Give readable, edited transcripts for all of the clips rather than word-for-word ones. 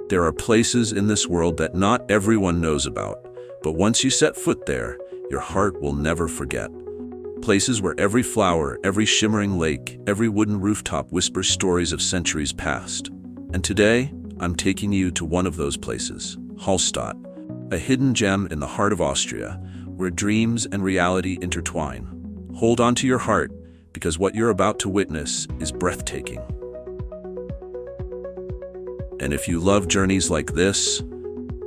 There are places in this world that not everyone knows about, but once you set foot there, your heart will never forget. Places where every flower, every shimmering lake, every wooden rooftop whispers stories of centuries past. And today, I'm taking you to one of those places, Hallstatt, a hidden gem in the heart of Austria, where dreams and reality intertwine. Hold on to your heart, because what you're about to witness is breathtaking. And if you love journeys like this,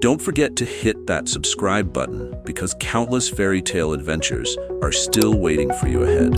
don't forget to hit that subscribe button, because countless fairy tale adventures are still waiting for you ahead.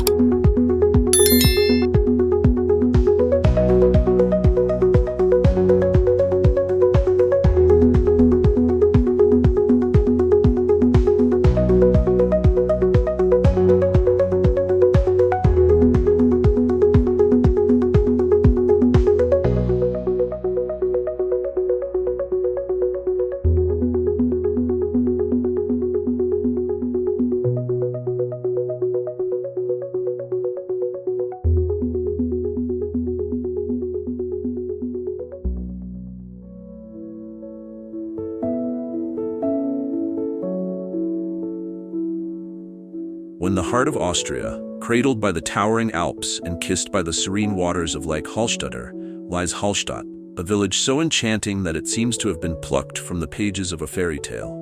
In the heart of Austria, cradled by the towering Alps and kissed by the serene waters of Lake Hallstatt, lies Hallstatt, a village so enchanting that it seems to have been plucked from the pages of a fairy tale.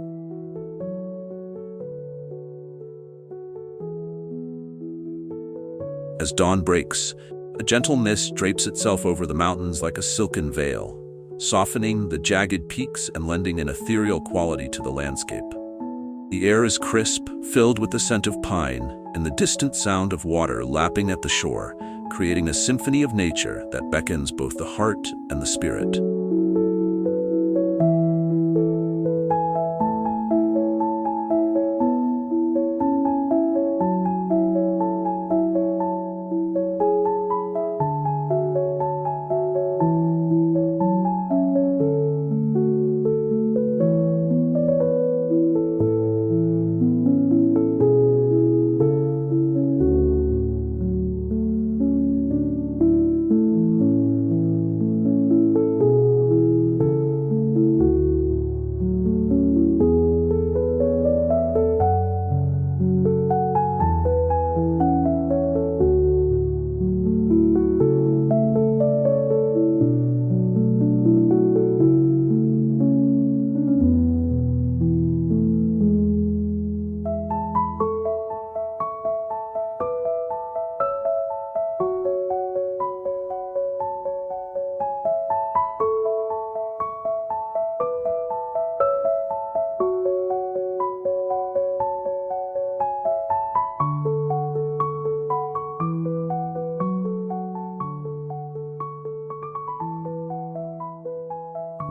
As dawn breaks, a gentle mist drapes itself over the mountains like a silken veil, softening the jagged peaks and lending an ethereal quality to the landscape. The air is crisp, filled with the scent of pine, and the distant sound of water lapping at the shore, creating a symphony of nature that beckons both the heart and the spirit.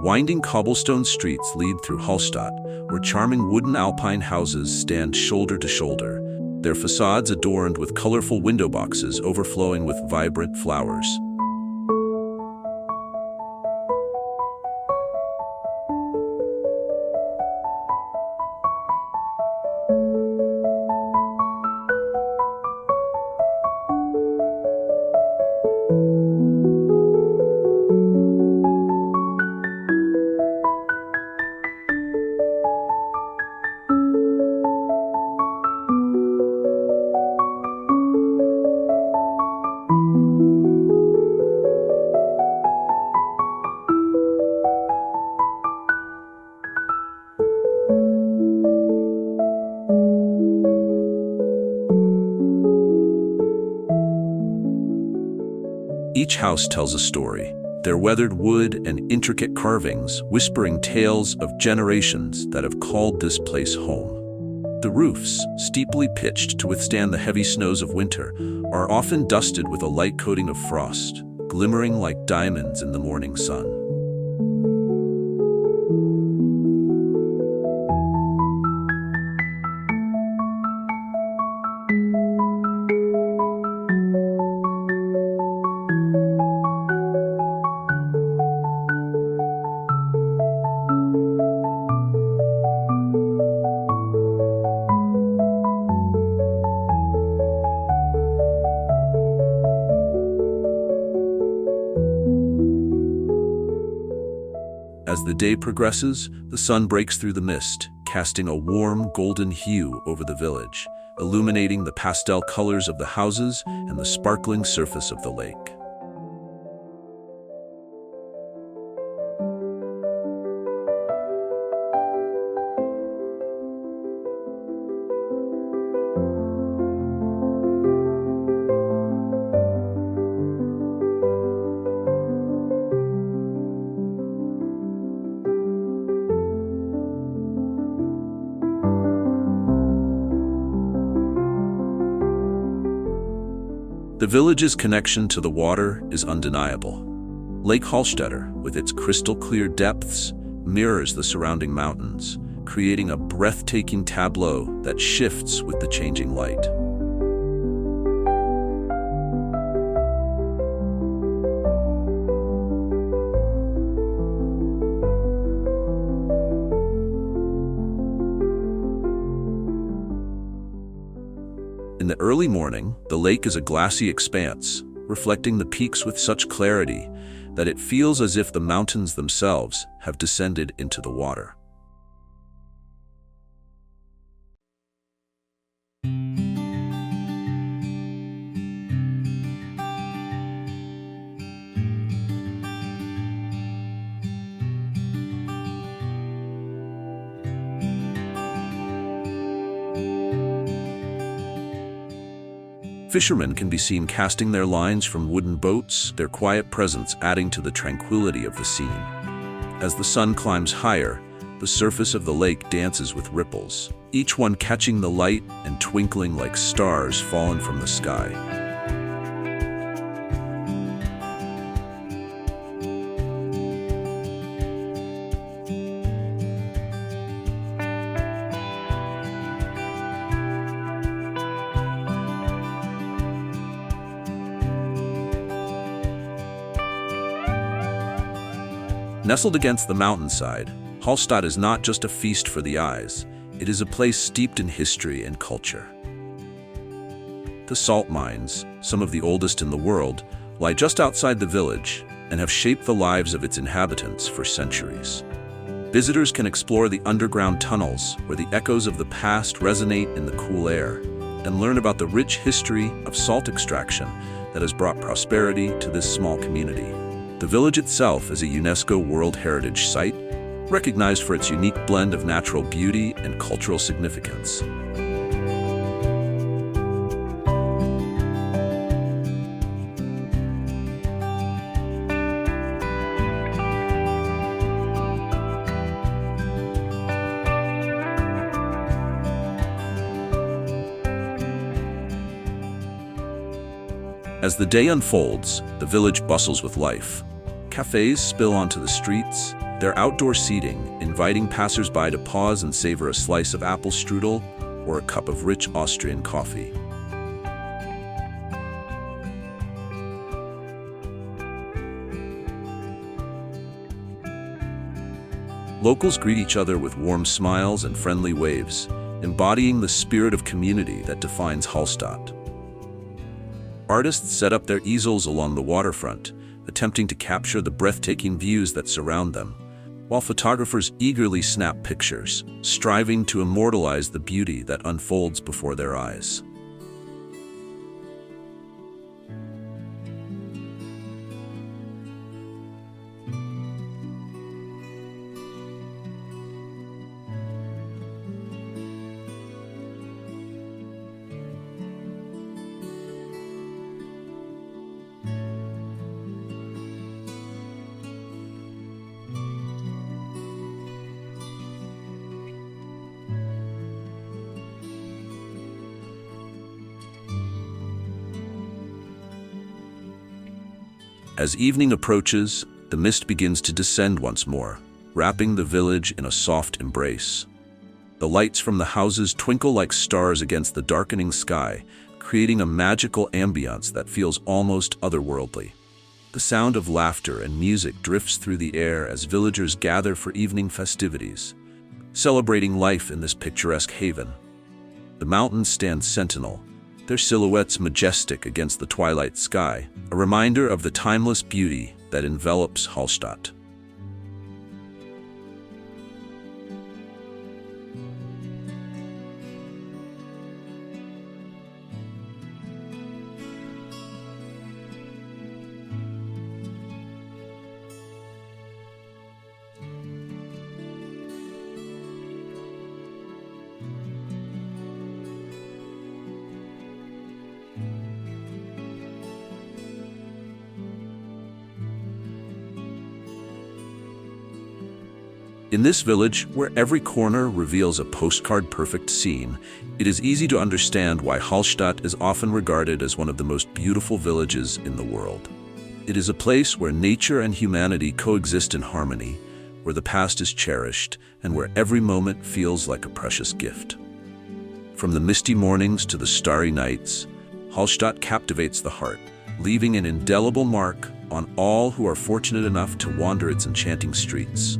Winding cobblestone streets lead through Hallstatt, where charming wooden alpine houses stand shoulder to shoulder, their facades adorned with colorful window boxes overflowing with vibrant flowers. Each house tells a story, their weathered wood and intricate carvings whispering tales of generations that have called this place home. The roofs, steeply pitched to withstand the heavy snows of winter, are often dusted with a light coating of frost, glimmering like diamonds in the morning sun. As the day progresses, the sun breaks through the mist, casting a warm, golden hue over the village, illuminating the pastel colors of the houses and the sparkling surface of the lake. The village's connection to the water is undeniable. Lake Hallstatt, with its crystal-clear depths, mirrors the surrounding mountains, creating a breathtaking tableau that shifts with the changing light. In the early morning, the lake is a glassy expanse, reflecting the peaks with such clarity that it feels as if the mountains themselves have descended into the water. Fishermen can be seen casting their lines from wooden boats, their quiet presence adding to the tranquility of the scene. As the sun climbs higher, the surface of the lake dances with ripples, each one catching the light and twinkling like stars fallen from the sky. Nestled against the mountainside, Hallstatt is not just a feast for the eyes, it is a place steeped in history and culture. The salt mines, some of the oldest in the world, lie just outside the village and have shaped the lives of its inhabitants for centuries. Visitors can explore the underground tunnels where the echoes of the past resonate in the cool air and learn about the rich history of salt extraction that has brought prosperity to this small community. The village itself is a UNESCO World Heritage Site, recognized for its unique blend of natural beauty and cultural significance. As the day unfolds, the village bustles with life. Cafes spill onto the streets, their outdoor seating inviting passers-by to pause and savor a slice of apple strudel or a cup of rich Austrian coffee. Locals greet each other with warm smiles and friendly waves, embodying the spirit of community that defines Hallstatt. Artists set up their easels along the waterfront, attempting to capture the breathtaking views that surround them, while photographers eagerly snap pictures, striving to immortalize the beauty that unfolds before their eyes. As evening approaches, the mist begins to descend once more, wrapping the village in a soft embrace. The lights from the houses twinkle like stars against the darkening sky, creating a magical ambiance that feels almost otherworldly. The sound of laughter and music drifts through the air as villagers gather for evening festivities, celebrating life in this picturesque haven. The mountains stand sentinel, their silhouettes majestic against the twilight sky, a reminder of the timeless beauty that envelops Hallstatt. In this village, where every corner reveals a postcard-perfect scene, it is easy to understand why Hallstatt is often regarded as one of the most beautiful villages in the world. It is a place where nature and humanity coexist in harmony, where the past is cherished, and where every moment feels like a precious gift. From the misty mornings to the starry nights, Hallstatt captivates the heart, leaving an indelible mark on all who are fortunate enough to wander its enchanting streets.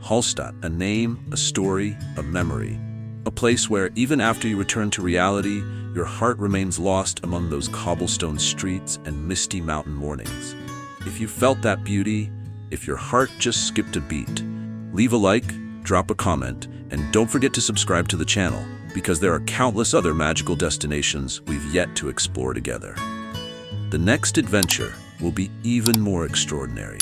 Hallstatt, a name, a story, a memory. A place where, even after you return to reality, your heart remains lost among those cobblestone streets and misty mountain mornings. If you felt that beauty, if your heart just skipped a beat, leave a like, drop a comment, and don't forget to subscribe to the channel, because there are countless other magical destinations we've yet to explore together. The next adventure will be even more extraordinary.